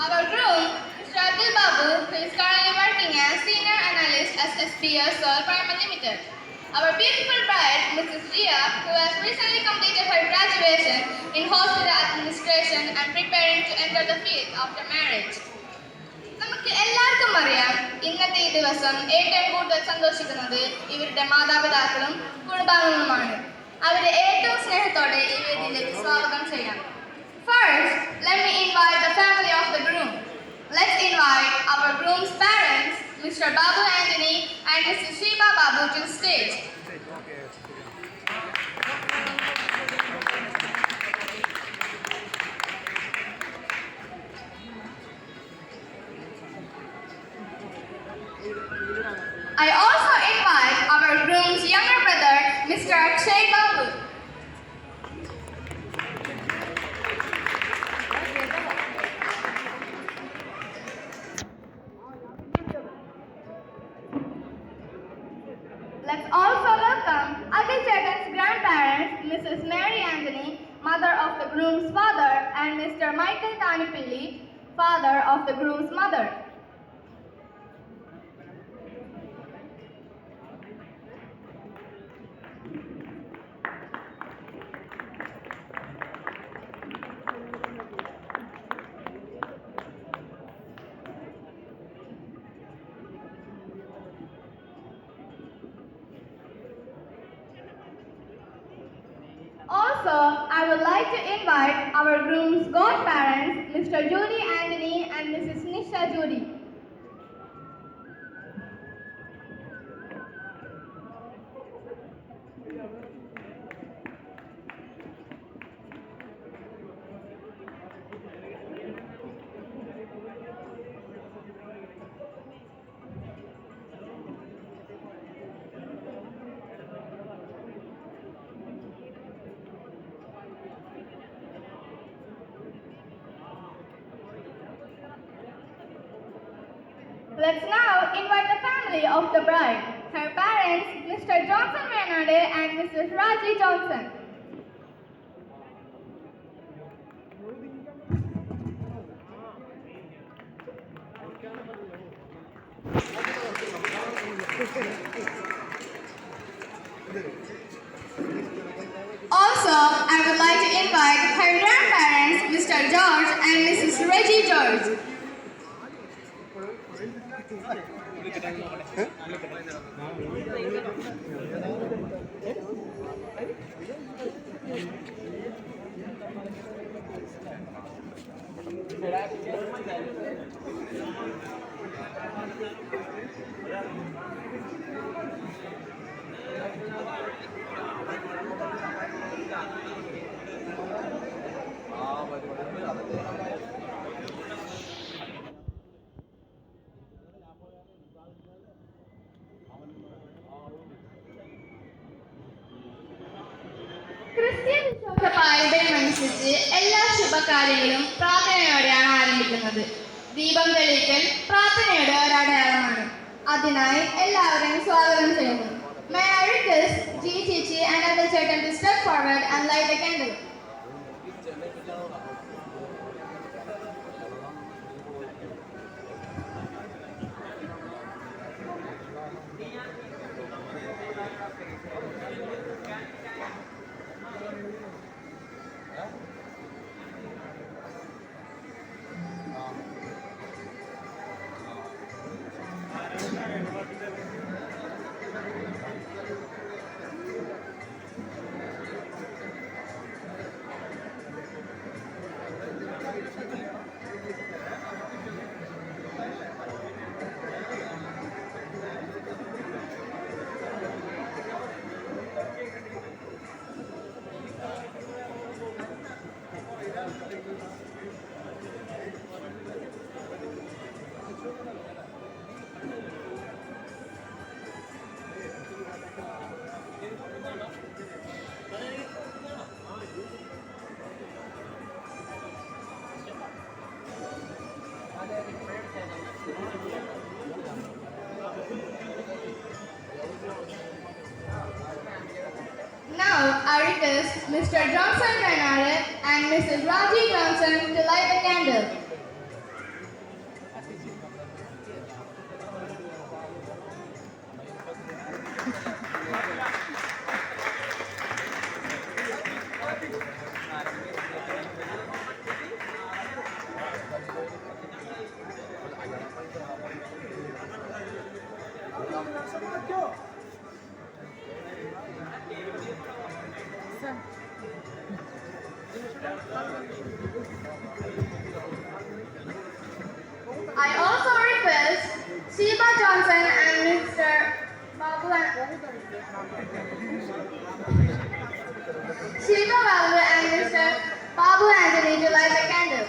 Our groom, Mr. Abdul Babu, who is currently working as Senior Analyst at SBS Seoul Private Limited. Our beautiful bride, Mrs. Ria, who has recently completed her graduation in hospital administration and preparing to enter the field after marriage. നമുക്ക് എല്ലാവർക്കും അറിയാം ഇന്നത്തെ ഈ ദിവസം ഏറ്റവും കൂടുതൽ സന്തോഷിക്കുന്നത് ഇവരുടെ മാതാപിതാക്കളും കുടുംബാംഗങ്ങളുമാണ്. അവരെ ഏറ്റവും സ്നേഹത്തോടെ ഈ വേദിയിലേക്ക് സ്വാഗതം ചെയ്യാം. First, let me invite the family of the groom. Let's invite our groom's parents, Mr. Babu Anthony and Mrs. Shiba Babu, to the stage. I also invite our groom's younger brother, Mr. Akshay Babu. Let's also welcome Adil Chetan's grandparents, Mrs. Mary Anthony, mother of the groom's father, and Mr. Michael Tanipilli, father of the groom's mother. Also, I would like to invite our groom's godparents, Mr. Judy Anthony and Mrs. Nisha Judy. Let's now invite the family of the bride, her parents, Mr. Johnson Renade and Mrs. Raji Johnson. Also, I would like to invite her grandparents, Mr. George and Mrs. Reggie George. Christian വിശ്വാസ പാരമ്പര്യമനുസരിച്ച് എല്ലാ ശുഭകാര്യങ്ങളും പ്രാർത്ഥനയോടെയാണ് ആരംഭിക്കുന്നത്. ദീപം തെളിയിക്കൽ പ്രാർത്ഥനയുടെ ഒരടയാളമാണ്. അതിനായി എല്ലാവരെയും സ്വാഗതം ചെയ്യുന്നു. May I request G. Chichi and Adil Chetan to step forward and light the candle. I request Mr. Johnson Renare and Mrs. Raji Johnson to light the candle. I also request Sheba Johnson and Mr. Sheba Babu and Mr. Babu Anthony to light the candle.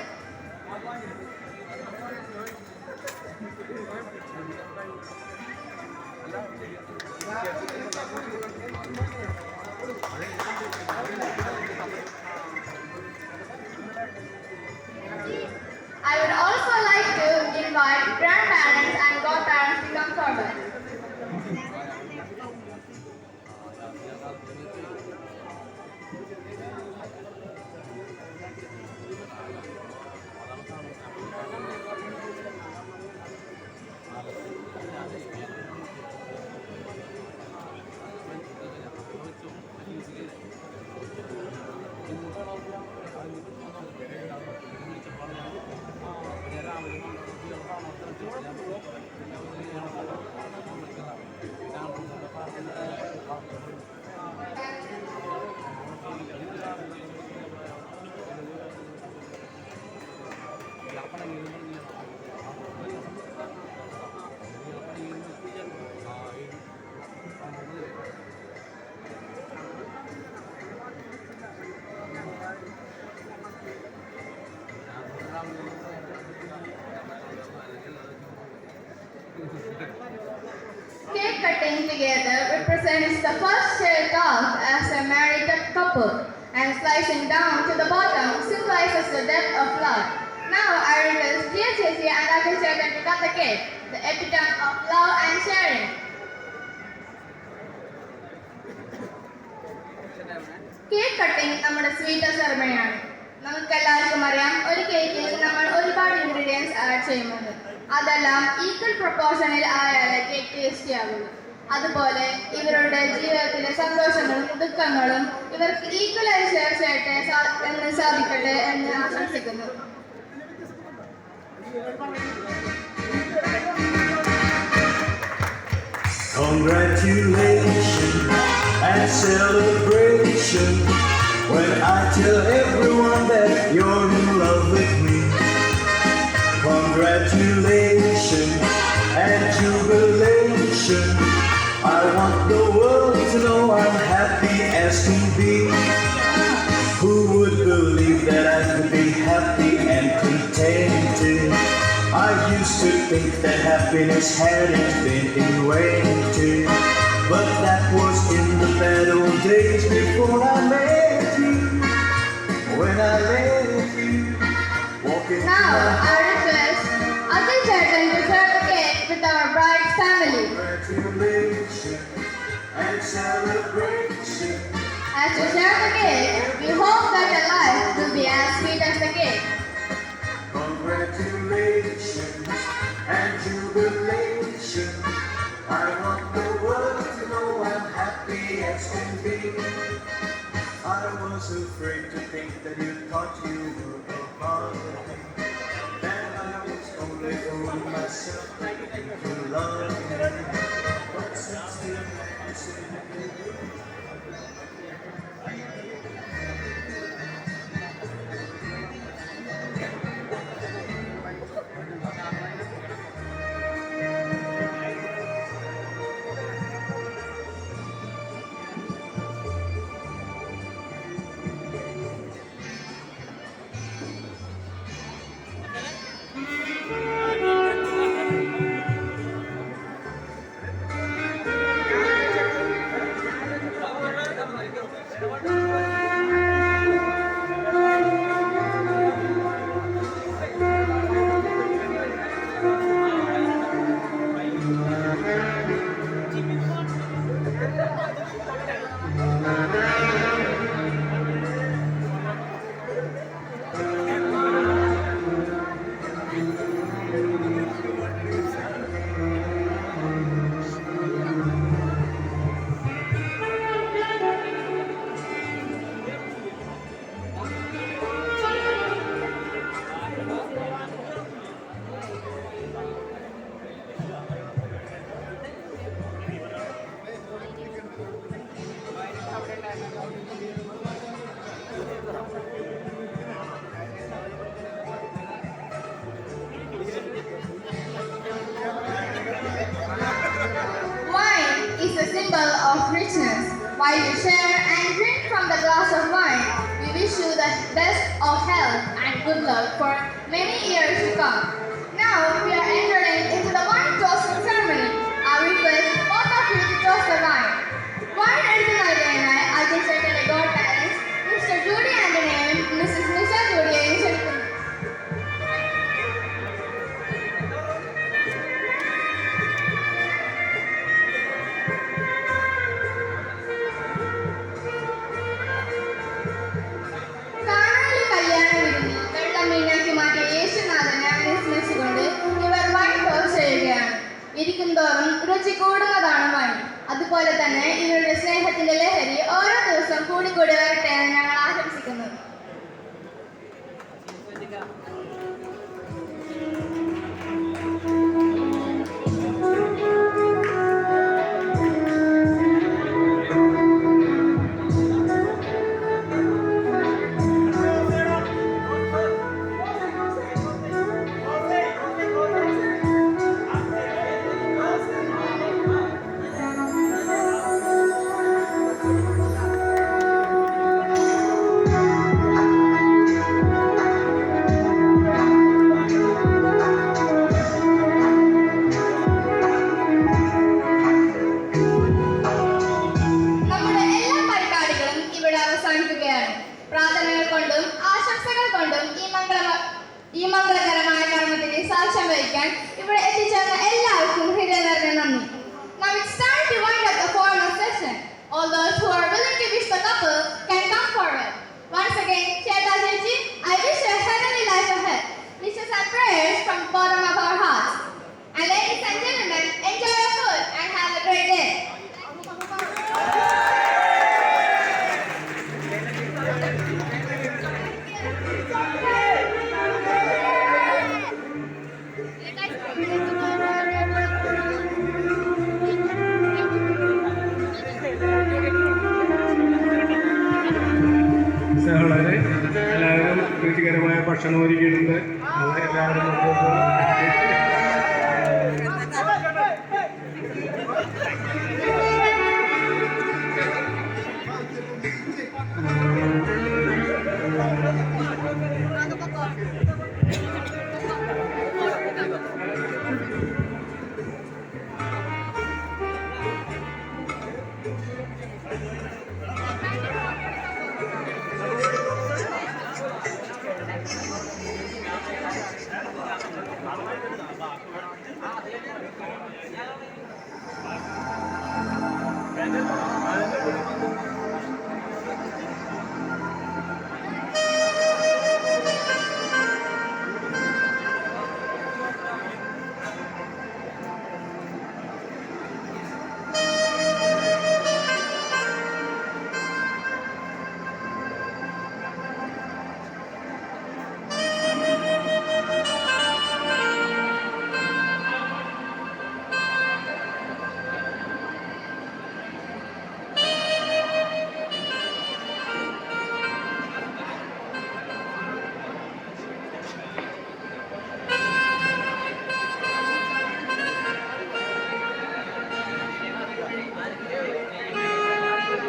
I would also like to invite grandparents and godparents to come forward. Cake cutting together represents the first shared talk as a married couple, and slicing down to the bottom symbolizes the depth of love. Now I request dear Chesi and Uncle Chetan to cut the cake, the epitome of love and sharing. Cake cutting നമ്മുടെ sweet സെറമണിയാണ്. നമുക്ക് എല്ലാവർക്കും അറിയാം, ഒരു കേക്കിൽ നമ്മൾ ഒരുപാട് ingredients add ചെയ്യുന്നുണ്ട്. അതെല്ലാം ഈക്വൽ പ്രൊപ്പോർഷനിൽ ആയാലേ കേക്ക് ടേസ്റ്റി ആകുള്ളൂ. അതുപോലെ ഇവരുടെ ജീവിതത്തിലെ സന്തോഷങ്ങളും ദുഃഖങ്ങളും ഇവർക്ക് ഈക്വലായി ഷെയർ ചെയ്യട്ടെ എന്ന് സാധിക്കട്ടെ എന്ന് ആശംസിക്കുന്നു. Congratulations and celebration when I tell everyone that you're in love with me. Congratulations and jubilation. I want the world to know I'm happy as can be. Who would believe that I could be happy and contented? I used to think that happiness hadn't been invented, but that was in the bad old days before I met you. When I met you, walking. Now I request Uncle Chetan to share the cake with our bride's family. Congratulations and celebration. As we share the cake, we hope that your life will be as sweet as the cake. Congratulations and jubilation. I want the world to know I'm happy as can be. I was afraid to think that you thought you were a part of me. Then I was only fooling myself into love me. But since then I see Thank you. of richness. While you share and drink from the glass of wine, we wish you the best of health and good luck for many years to come. Now we are entering into the wine toasting ceremony. I request both of you to toast the wine. Wine എടുത്തു നൽകാനായി അധ്യക്ഷന്റെ god parents Mr Judy ആന്റണിയെയും Mrs Nisha ജൂഡിയെയും ക്ഷണിക്കുന്നു. കാനായിലെ കല്യാണ വിരുന്നിൽ വെള്ളം വീഞ്ഞാക്കി മാറ്റിയ യേശുനാഥനെ അനുസ്മരിച്ചുകൊണ്ട് ഇവർ വൈൻ ടോസ്റ്റ് ചെയ്യുകയാണ്. ഇരിക്കുന്തോറും രുചി കൂടുന്നതാണ് വൈൻ. അതുപോലെ തന്നെ ഇവരുടെ സ്നേഹത്തിന്റെ ലഹരി ഓരോ ദിവസം കൂടിക്കൂടി വരട്ടെ എന്ന് ഞങ്ങൾ ആശംസിക്കുന്നു. നമ്മുടെ എല്ലാ പരിപാടികളും ഇവിടെ അവസാനിക്കുകയാണ്. പ്രാർത്ഥനകൾ കൊണ്ടും ആശംസകൾ കൊണ്ടും ഈ മംഗളകരമായ കർമ്മത്തിന് സാക്ഷ്യം വഹിക്കാൻ ഇവിടെ എത്തിച്ചേർന്ന എല്ലാവർക്കും ഹൃദയം നിറഞ്ഞ നന്ദി. Now it's time to wind up the formal session. All those who are willing to wish the couple can come forward. Once again, Shweta Jeji, I wish you a heavenly life ahead. Wishes and prayers from the bottom of our hearts. And ladies and gentlemen, enjoy your food and have a great day. വളരെ എല്ലാവരും രുചികരമായ ഭക്ഷണം ഒരുക്കിയിട്ടുണ്ട്. അത് എല്ലാവരും